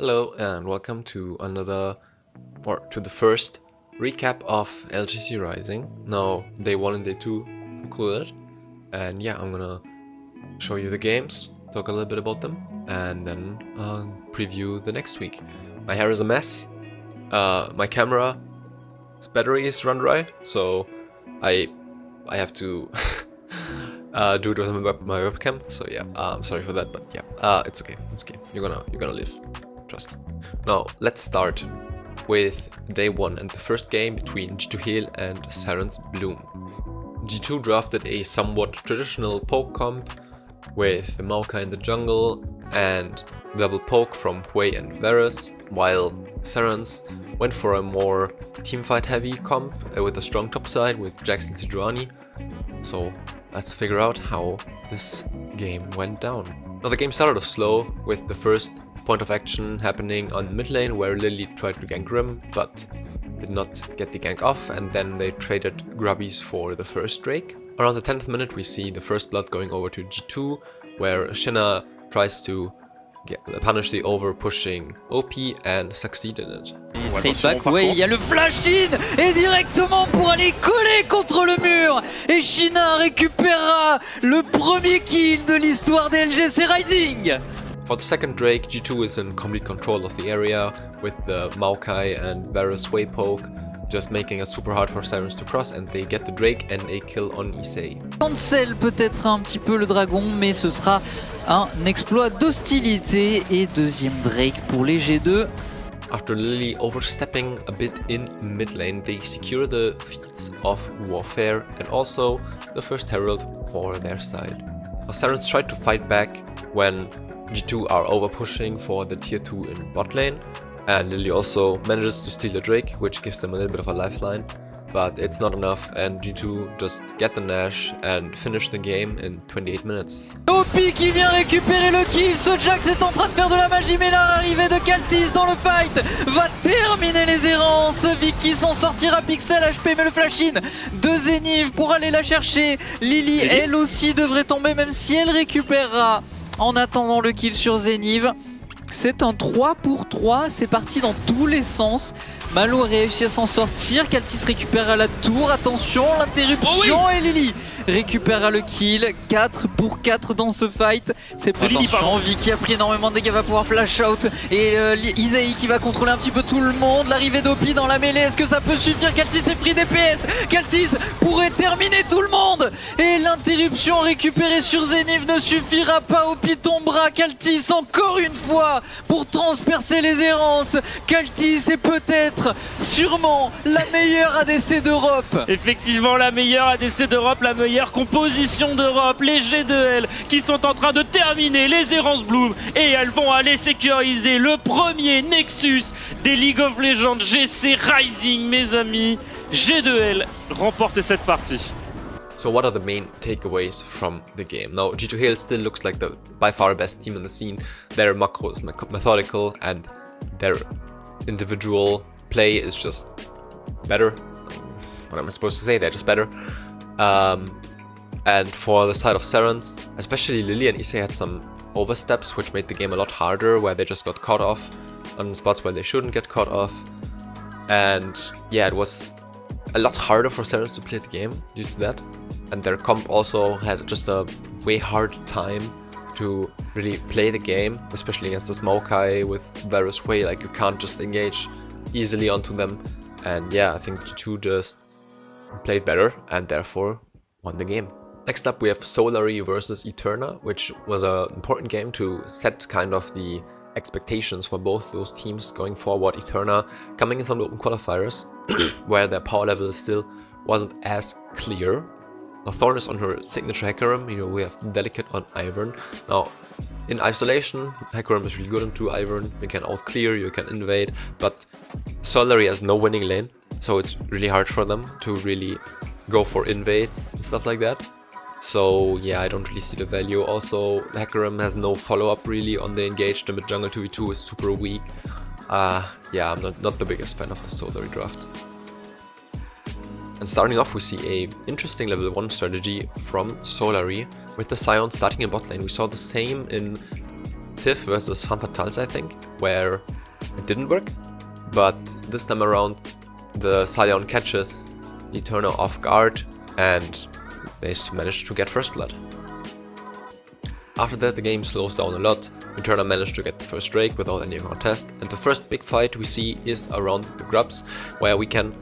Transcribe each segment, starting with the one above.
Hello and welcome to the first recap of LGC Rising. Now day 1 and day 2 concluded, and yeah, I'm gonna show you the games, talk a little bit about them, and then preview the next week. My hair is a mess, my camera's battery is run dry, so I have to do it with my webcam, so yeah, I'm sorry for that, but yeah, it's okay, you're gonna live. Trust. Now let's start with day 1 and the first game between G2 Heal and Saren's Bloom. G2 drafted a somewhat traditional poke comp with the Maokai in the jungle and double poke from Hui and Varus, while Saren's went for a more teamfight heavy comp with a strong top side with Jax and Sejuani. So let's figure out how this game went down. Now the game started off slow with the first point of action happening on mid lane where Lily tried to gank Grim but did not get the gank off, and then they traded grubbies for the first Drake. Around the 10th minute we see the first blood going over to G2 where Shinna tries to punish the over pushing OP and succeed in it. Trade back, ouais, il y a le flash in et directement pour aller coller contre le mur, et Shinna récupérera le premier kill de l'histoire des LGC Rising. For the second Drake, G2 is in complete control of the area with the Maokai and Varus way poke, just making it super hard for Sirens to cross, and they get the Drake and a kill on Issei. Cancel peut-être un petit peu le dragon, mais ce sera un exploit d'hostilité et deuxième Drake pour les G2. After Lily overstepping a bit in mid lane, they secure the feats of warfare and also the first herald for their side. Now, Sirens tried to fight back when G2 are over pushing for the tier 2 in bot lane, and Lily also manages to steal a Drake, which gives them a little bit of a lifeline, but it's not enough, and G2 just get the Nash and finish the game in 28 minutes. OP qui vient récupérer le kill, ce Jax est en train de faire de la magie, mais l'arrivée de Kaltis dans le fight va terminer les errances. Vicky s'en sortira, Pixel HP mais le flash-in de Zeniv pour aller la chercher. Lily elle aussi devrait tomber, même si elle récupérera en attendant le kill sur Zeniv. C'est un 3 pour 3, c'est parti dans tous les sens. Malo a réussi à s'en sortir, Kaltis récupère à la tour, attention, l'interruption, oh oui, et Lily récupère le kill. 4 pour 4 dans ce fight. C'est pas attention, Vicky a pris énormément de dégâts, va pouvoir flash out. Et Issei qui va contrôler un petit peu tout le monde. L'arrivée d'Opi dans la mêlée, est-ce que ça peut suffire? Kaltis est pris DPS, Kaltis pourrait terminer tout le monde. Et l'interruption récupérée sur Zeniv ne suffira pas, Opi tombera. Kaltis encore une fois pour transpercer les errances. Kaltis est peut-être, sûrement, la meilleure ADC d'Europe. Effectivement, la meilleure ADC d'Europe, la meilleure composition d'Europe, les G2L qui sont en train de terminer les errances Bloom, et elles vont aller sécuriser le premier Nexus des League of Legends GC Rising, mes amis. G2L remporte cette partie. So what are the main takeaways from the game? Now, G2 Heal still looks like the by far best team in the scene. Their macro is methodical and their individual play is just better. What am I supposed to say? They're just better. And for the side of Saren's, especially Lily and Issei had some oversteps which made the game a lot harder, where they just got caught off on spots where they shouldn't get caught off. And yeah, it was a lot harder for Saren's to play the game due to that. And their comp also had just a way hard time to really play the game, especially against this Maokai with Varus Way. Like, you can't just engage easily onto them. And yeah, I think G2 just played better and therefore won the game. Next up we have Solary versus Eterna, which was an important game to set kind of the expectations for both those teams going forward. Eterna coming in from the open qualifiers where their power level still wasn't as clear. Now Thorn is on her signature Hecarim, you know, we have Delicate on Ivern. Now in isolation, Hecarim is really good into Ivern, you can out clear, you can invade, but Solary has no winning lane, so it's really hard for them to really go for invades and stuff like that. So yeah, I don't really see the value. Also, Hecarim has no follow-up really on the engage. The mid-jungle 2v2 is super weak. Yeah, I'm not the biggest fan of the Solary draft. And starting off, we see a interesting level 1 strategy from Solary with the Scion starting in bot lane. We saw the same in Tiff versus Fanfatals, I think, where it didn't work. But this time around, the Sion catches Eterna off guard and they managed to get first blood. After that, the game slows down a lot. Eterna managed to get the first Drake without any contest, and the first big fight we see is around the Grubs, where we can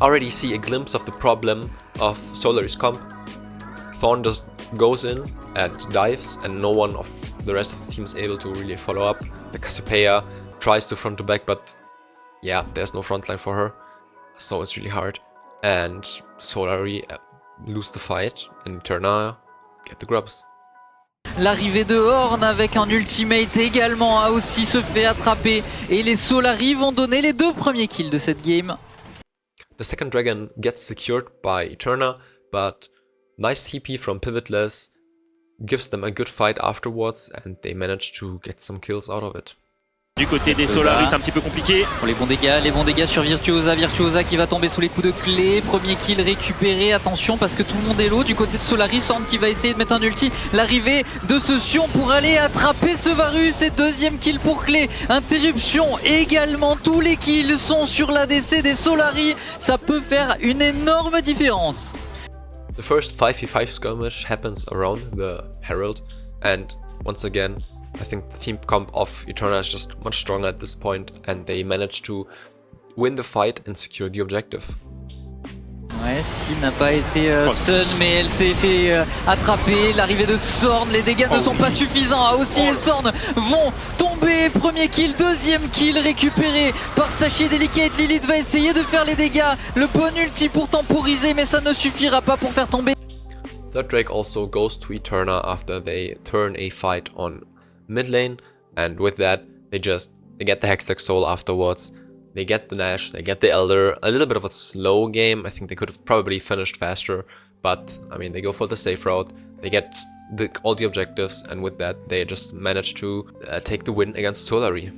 already see a glimpse of the problem of Solari's comp. Thorn just goes in and dives, and no one of the rest of the team is able to really follow up. The Cassiopeia tries to front to back, but yeah, there's no frontline for her, so it's really hard. And Solari lose the fight, and Eterna get the Grubs. L'arrivée de Horn avec un ultimate également a aussi se fait attraper et les Solari vont donner les 2 premiers kills de cette game. The second dragon gets secured by Eterna, but nice TP from Pivotless gives them a good fight afterwards and they manage to get some kills out of it. Du côté des Solari, c'est un petit peu compliqué. Pour les bons dégâts sur Virtuosa. Virtuosa qui va tomber sous les coups de clé. Premier kill récupéré. Attention parce que tout le monde est low. Du côté de Solari, Sorn qui va essayer de mettre un ulti. L'arrivée de ce Sion pour aller attraper ce Varus. Et deuxième kill pour clé. Interruption également. Tous les kills sont sur l'ADC des Solari. Ça peut faire une énorme différence. The first 5v5 skirmish happens around the Herald, and once again, I think the team comp of Eterna is just much stronger at this point, and they manage to win the fight and secure the objective. Ouais, Sin n'a pas été stun, mais elle s'est fait attraper. L'arrivée de Sorn, les dégâts ne sont pas suffisants. Aussi et Sorn vont tomber. Premier kill, deuxième kill récupéré par Sachi Delicate. Lilith va essayer de faire les dégâts. Le bon ulti pour temporiser, mais ça ne suffira pas pour faire tomber. Third Drake also goes to Eterna after they turn a fight on mid lane, and with that they get the Hextech Soul afterwards. They get the Nash, they get the Elder, a little bit of a slow game. I think they could have probably finished faster, but I mean, they go for the safe route, they get all the objectives, and with that they just manage to take the win against Solari.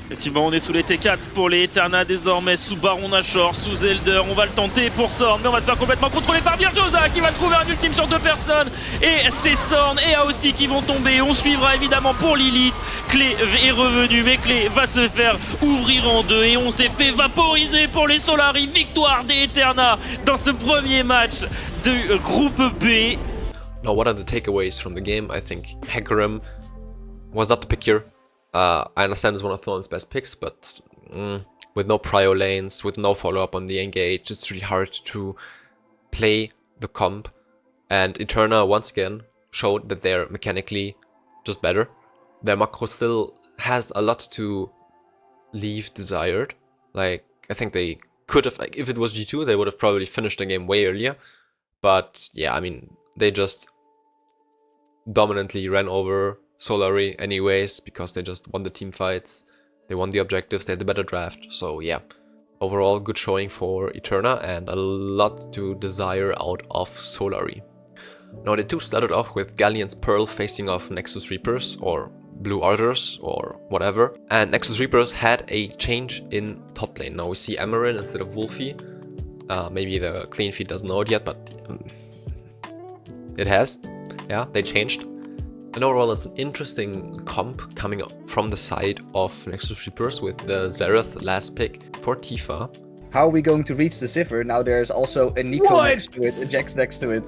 Effectivement, on est sous les T4 pour les Eterna désormais, sous Baron Nashor, sous Elder. On va le tenter pour Sorn, mais on va se faire complètement contrôler par Virtuosa qui va trouver un ultime sur 2 personnes. Et c'est Sorn et aussi qui vont tomber. On suivra évidemment pour Lilith. Clé est revenu, mais Clé va se faire ouvrir en 2 et on s'est fait vaporiser pour les Solari. Victoire des Eterna dans ce premier match du groupe B. Now, what are the takeaways from the game? I think Hecarim was not the pick here. I understand it's one of Thorn's best picks, but with no prio lanes, with no follow-up on the engage, it's really hard to play the comp. And Eterna, once again, showed that they're mechanically just better. Their macro still has a lot to leave desired. Like, I think they could have, like, if it was G2, they would have probably finished the game way earlier. But yeah, I mean, they just dominantly ran over Solari anyways, because they just won the team fights, they won the objectives, they had the better draft. So yeah, overall good showing for Eterna and a lot to desire out of Solari. Now the two started off with Galleon's Pearl facing off Nexus Reapers or Blue Orders or whatever, and Nexus Reapers had a change in top lane. Now we see Amarin instead of Wolfie. Maybe the clean feed doesn't know it yet, but it has. Yeah, they changed. And overall, it's an interesting comp coming up from the side of Nexus Reapers with the Xerath last pick for Tifa. How are we going to reach the Sivir? Now there's also a Nico next to it, a Jax next to it.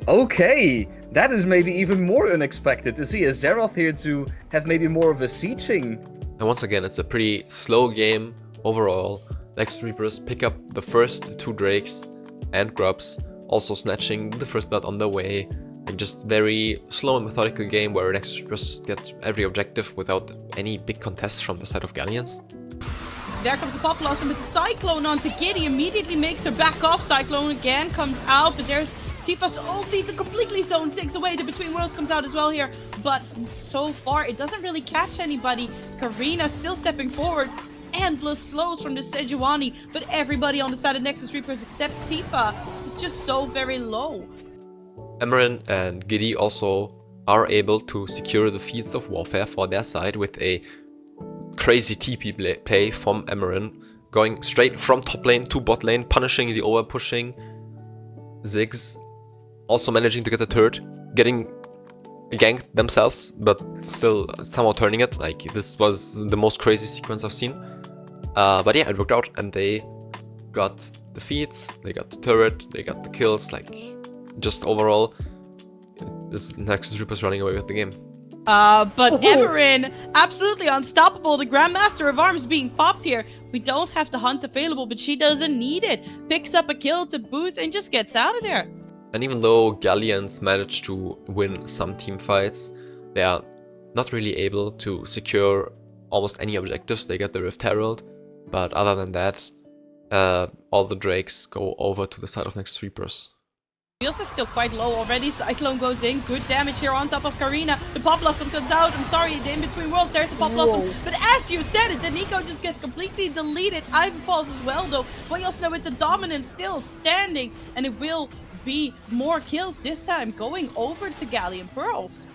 Okay, that is maybe even more unexpected to see a Xerath here to have maybe more of a sieging. And once again, it's a pretty slow game overall. Nexus Reapers pick up the first 2 Drakes and Grubs, also snatching the first blood on the way. And just very slow and methodical game where Nexus Reapers get every objective without any big contests from the side of Galleons. There comes the Pop Blossom with the Cyclone onto Giddy, immediately makes her back off. Cyclone again comes out, but there's Tifa's ulti to completely zone 6 away. The Between Worlds comes out as well here, but so far it doesn't really catch anybody. Karina still stepping forward. Endless slows from the Sejuani, but everybody on the side of Nexus Reapers except Tifa is just so very low. Amarin and Giddy also are able to secure the Fields of Warfare for their side with a crazy TP play from Amarin, going straight from top lane to bot lane, punishing the over-pushing Ziggs, also managing to get the turret, getting ganked themselves, but still somehow turning it. Like, this was the most crazy sequence I've seen. But yeah, it worked out, and they got the feeds, they got the turret, they got the kills. Like, just overall, this Nexus Reaper's running away with the game. But Emerin, absolutely unstoppable. The Grandmaster of Arms being popped here. We don't have the hunt available, but she doesn't need it. Picks up a kill to boost and just gets out of there. And even though Galleons managed to win some team fights, they are not really able to secure almost any objectives. They get the Rift Herald, but other than that, all the Drakes go over to the side of Nexus Reapers. Wheels is still quite low already. Cyclone goes in. Good damage here on top of Karina. The Pop Blossom comes out. I'm sorry, the in-between worlds, there's the Pop Blossom. But as you said it, the Nico just gets completely deleted. Ivan falls as well, though. Wayosna with the dominance still standing. And it will be more kills this time, going over to Galleon Pearls.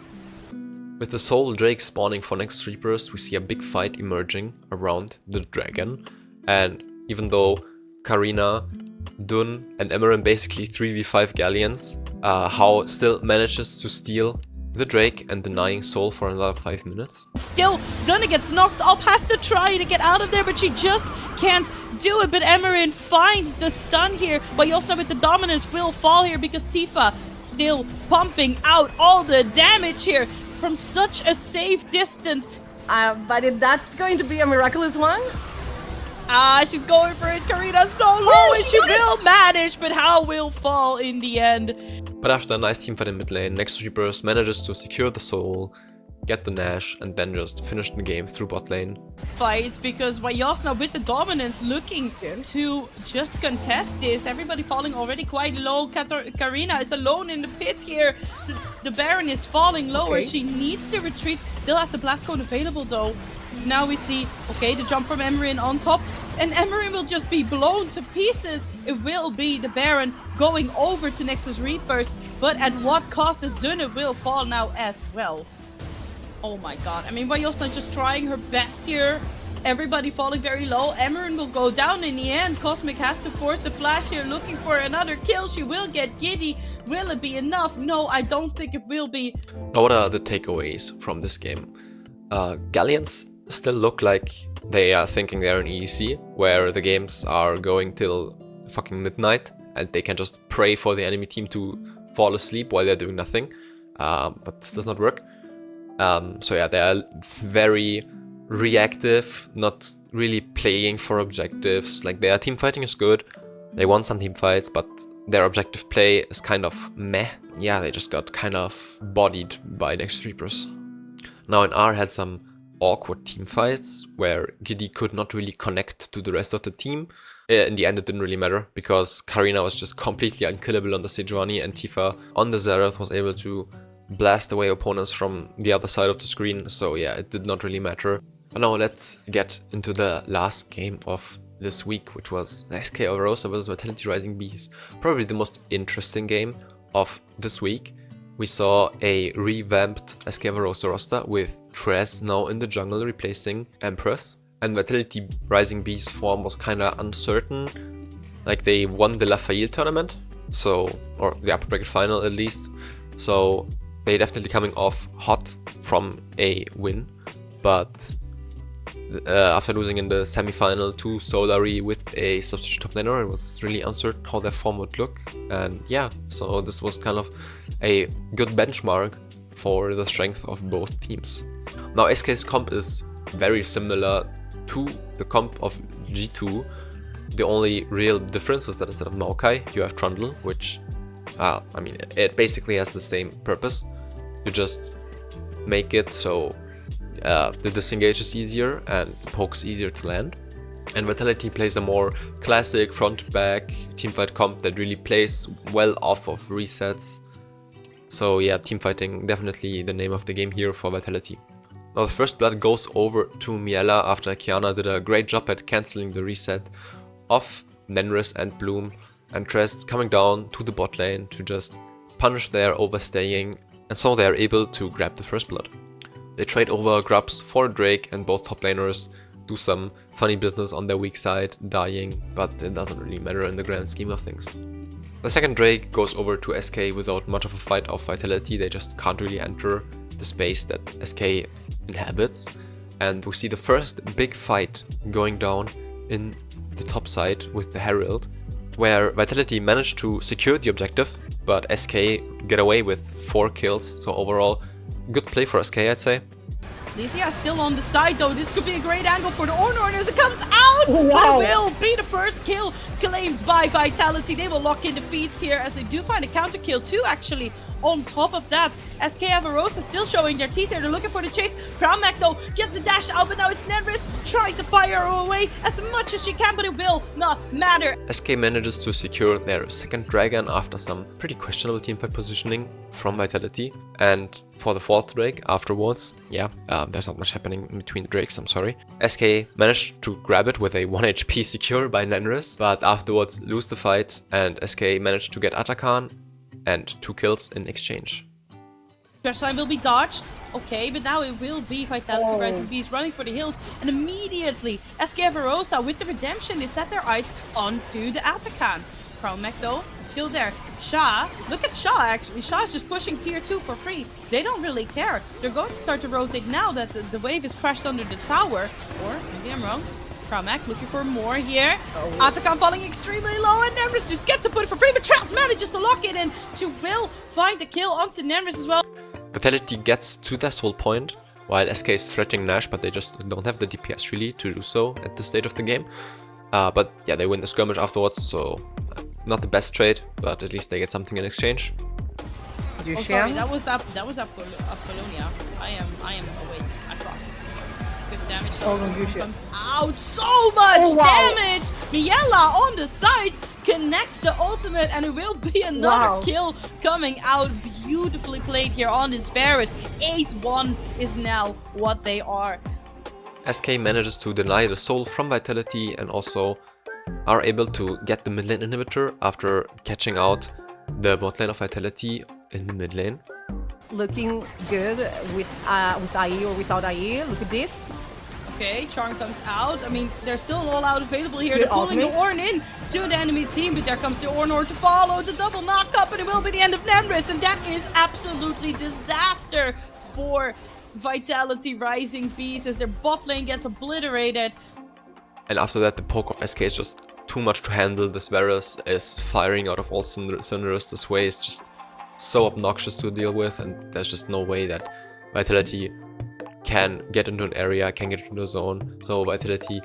With the Soul Drake spawning for Nexus Reapers, we see a big fight emerging around the dragon. And even though Karina, Dun and Emerin basically 3v5 Galleons, How still manages to steal the Drake and denying Soul for another 5 minutes. Still, Dunna gets knocked up, has to try to get out of there, but she just can't do it. But Emerin finds the stun here, but Yosna with the dominance will fall here because Tifa still pumping out all the damage here from such a safe distance. But if that's going to be a miraculous one? She's going for it. Karina's so low, and she will manage, but How will fall in the end. But after a nice teamfight in mid lane, Nexus Reapers manages to secure the Soul, get the Nash, and then just finish the game through bot lane. Fight because Wayosna with the dominance looking to just contest this. Everybody falling already quite low. Karina is alone in the pit here. The Baron is falling lower. She needs to retreat. Still has the Blast Cone available though. Now we see, okay, the jump from Emerin on top. And Emerin will just be blown to pieces. It will be the Baron going over to Nexus Reapers. But at what cost is Dunna will fall now as well. Oh my god. I mean, Wayosna just trying her best here. Everybody falling very low. Emerin will go down in the end. Cosmic has to force the flash here, looking for another kill. She will get giddy. Will it be enough? No, I don't think it will be. Now, what are the takeaways from this game? Galleons still look like they are thinking they're in EDC, where the games are going till fucking midnight, and they can just pray for the enemy team to fall asleep while they're doing nothing. But this does not work. So yeah, they are very reactive, not really playing for objectives. Like, their team fighting is good, they won some team fights, but their objective play is kind of meh. Yeah, they just got kind of bodied by Nexus Reapers. Now, NR had some awkward team fights where Giddy could not really connect to the rest of the team. In the end, it didn't really matter because Karina was just completely unkillable on the Sejuani, and Tifa on the Xerath was able to blast away opponents from the other side of the screen. So yeah, it did not really matter. But now let's get into the last game of this week, which was SK Rosa vs Vitality Rising Bees. Probably the most interesting game of this week. We saw a revamped SK Rosa roster with Trez now in the jungle replacing Empress. And Vitality Rising Bees form was kinda uncertain. Like, they won the Lafayette tournament, so, or the upper bracket final at least. So they definitely coming off hot from a win. But after losing in the semi-final to Solari with a substitute top laner, it was really uncertain how their form would look. And yeah, so this was kind of a good benchmark for the strength of both teams. Now, SK's comp is very similar to the comp of G2. The only real difference is that instead of Maokai, you have Trundle, which, I mean, it basically has the same purpose. You just make it so the disengage is easier and the poke's easier to land. And Vitality plays a more classic front-to-back teamfight comp that really plays well off of resets. So yeah, teamfighting definitely the name of the game here for Vitality. Now the first blood goes over to Miela after Kiana did a great job at cancelling the reset of Nenris and Bloom, and Trest coming down to the bot lane to just punish their overstaying, and so they are able to grab the first blood. They trade over grubs for Drake, and both top laners do some funny business on their weak side, dying, but it doesn't really matter in the grand scheme of things. The second Drake goes over to SK without much of a fight of Vitality. They just can't really enter the space that SK inhabits. And we see the first big fight going down in the top side with the Herald, where Vitality managed to secure the objective, but SK get away with 4 kills. So overall, good play for SK, I'd say. Lysia still on the side though. This could be a great angle for the Ornor as it comes out. Wow. But it will be the first kill claimed by Vitality. They will lock in the feeds here as they do find a counter kill too, actually. On top of that, SK Avarosa still showing their teeth here. They're looking for the chase. Crownmac though gets the dash out, but now it's Nenris trying to fire her away as much as she can, but it will not matter. SK manages to secure their second dragon after some pretty questionable teamfight positioning from Vitality. And for the fourth Drake afterwards, there's not much happening in between the Drakes, I'm sorry. SK managed to grab it with a 1 HP secure by Nenris, but afterwards lose the fight, and SK managed to get Atakan and 2 kills in exchange. Crash line will be dodged. Okay, but now it will be Vitality Rising Beast running for the hills, and immediately SK Avarosa with the redemption, they set their eyes onto the Atakan. Crownmac though, still there. Sha, look at Sha actually. Sha is just pushing tier 2 for free. They don't really care. They're going to start to rotate now that the wave is crashed under the tower. Or maybe I'm wrong. Crownmac looking for more here. Atakan falling extremely low, and Nemris just gets to put it for free, but Traps manages to lock it in. She will find the kill onto Nemris as well. Vitality gets to their soul point, while SK is threatening Nash, but they just don't have the DPS really to do so at this stage of the game. But yeah, they win the skirmish afterwards, so not the best trade, but at least they get something in exchange. Oh, sorry, that was up Apollonia. I am awake, I promise. Good damage comes out, so much damage! Miela on the side connects the ultimate, and it will be another kill coming out. Beautifully played here on this Varus. 8-1 is now what they are. SK manages to deny the soul from Vitality and also are able to get the mid lane inhibitor after catching out the bot lane of Vitality in the mid lane. Looking good with IE or without IE. Look at this. Okay, Charm comes out. I mean, there's still an all-out available here. They're pulling the Ornn in to the enemy team, but there comes the Ornor to follow. The double knock-up, and it will be the end of Nenris, and that is absolutely disaster for Vitality Rising Beast as their bot lane gets obliterated. And after that, the poke of SK is just too much to handle. This Varus is firing out of all cylinders. This way is just so obnoxious to deal with, and there's just no way that Vitality can get into an area, can get into a zone. So Vitality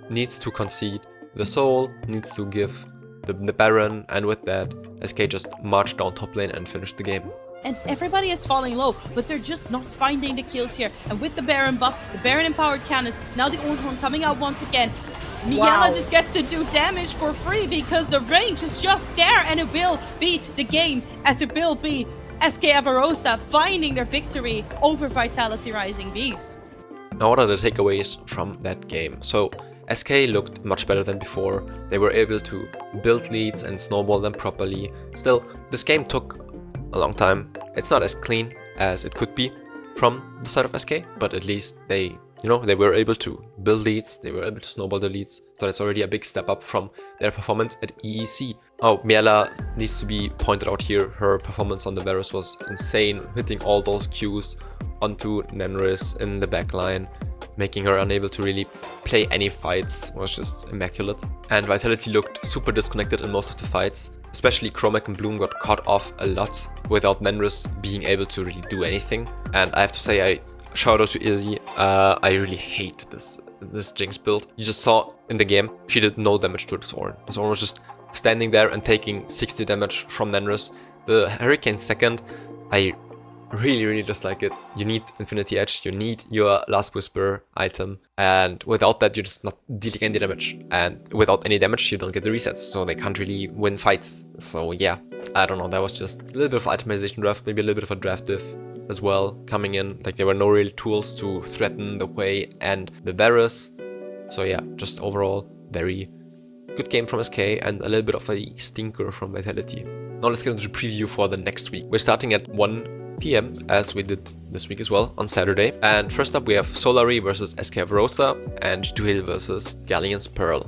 needs to concede the soul, needs to give the Baron, and with that, SK just marched down top lane and finished the game. And everybody is falling low, but they're just not finding the kills here. And with the Baron buff, the Baron empowered cannons, now the Ornhorn coming out once again. Miela just gets to do damage for free because the range is just there, and it will be the game, as it will be SK Avarosa finding their victory over Vitality Rising Beast. Now, what are the takeaways from that game? So SK looked much better than before. They were able to build leads and snowball them properly. Still, this game took a long time. It's not as clean as it could be from the side of SK, but at least they were able to build leads, they were able to snowball the leads, so that's already a big step up from their performance at EEC. Oh, Miela needs to be pointed out here. Her performance on the Varus was insane, hitting all those Qs onto Nenris in the backline, making her unable to really play any fights. Was just immaculate. And Vitality looked super disconnected in most of the fights. Especially Crownmac and Bloom got caught off a lot without Nenris being able to really do anything. And I have to say, shout out to Izzy. I really hate this Jinx build. You just saw in the game, she did no damage to this Ornn. This Ornn was just standing there and taking 60 damage from Nenris. The Hurricane second, I really dislike it. You need Infinity Edge, you need your Last Whisper item, and without that you're just not dealing any damage. And without any damage you don't get the resets, so they can't really win fights. So yeah, I don't know, that was just a little bit of itemization draft, maybe a little bit of a draft diff as well coming in. Like, there were no real tools to threaten the Hwei and the Varus. So yeah, just overall very good game from SK and a little bit of a stinker from Vitality. Now let's get into the preview for the next week. We're starting at 1 PM as we did this week as well on Saturday. And first up we have Solari versus SK Avarosa and G2 Hill versus Galleon's Pearl.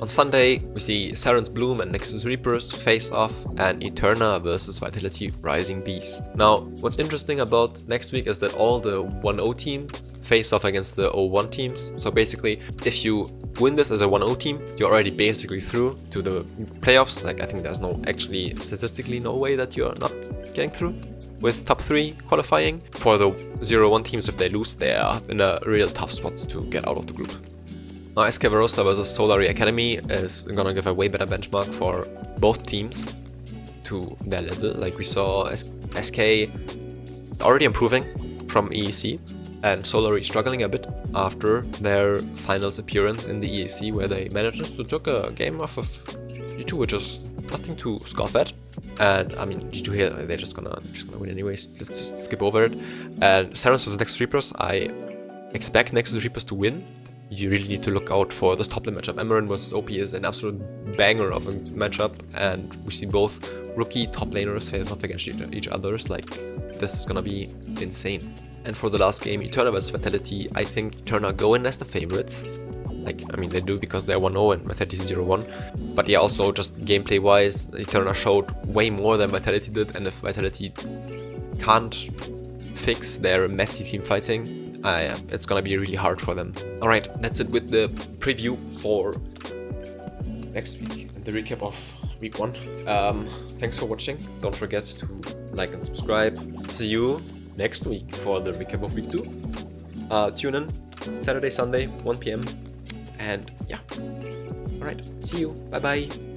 On Sunday, we see Saren's Bloom and Nexus Reapers face off, and Eterna versus Vitality Rising Bees. Now, what's interesting about next week is that all the 1-0 teams face off against the 0-1 teams. So basically, if you win this as a 1-0 team, you're already basically through to the playoffs. Like, I think there's actually statistically no way that you're not getting through with top 3 qualifying. For the 0-1 teams, if they lose, they are in a real tough spot to get out of the group. Now, SK Varosa versus Solari Academy is gonna give a way better benchmark for both teams to their level. Like, we saw SK already improving from EEC, and Solari struggling a bit after their finals appearance in the EEC, where they managed to take a game off of G2, which is nothing to scoff at. And I mean, G2 here, they're just gonna win anyways. Let's just skip over it. And Saren's versus Nexus Reapers, I expect Nexus Reapers to win. You really need to look out for this top lane matchup. Emerin vs OP is an absolute banger of a matchup, and we see both rookie top laners face off against each other. Like, this is gonna be insane. And for the last game, Eterna vs Vitality, I think Eterna go in as the favorites. Like, I mean, they do because they're 1-0 and Vitality is 0-1. But yeah, also just gameplay-wise, Eterna showed way more than Vitality did, and if Vitality can't fix their messy team fighting, it's gonna be really hard for them. Alright, that's it with the preview for next week and the recap of week 1. Thanks for watching. Don't forget to like and subscribe. See you next week for the recap of week 2. Tune in Saturday, Sunday, 1 PM. And yeah. Alright, see you. Bye bye.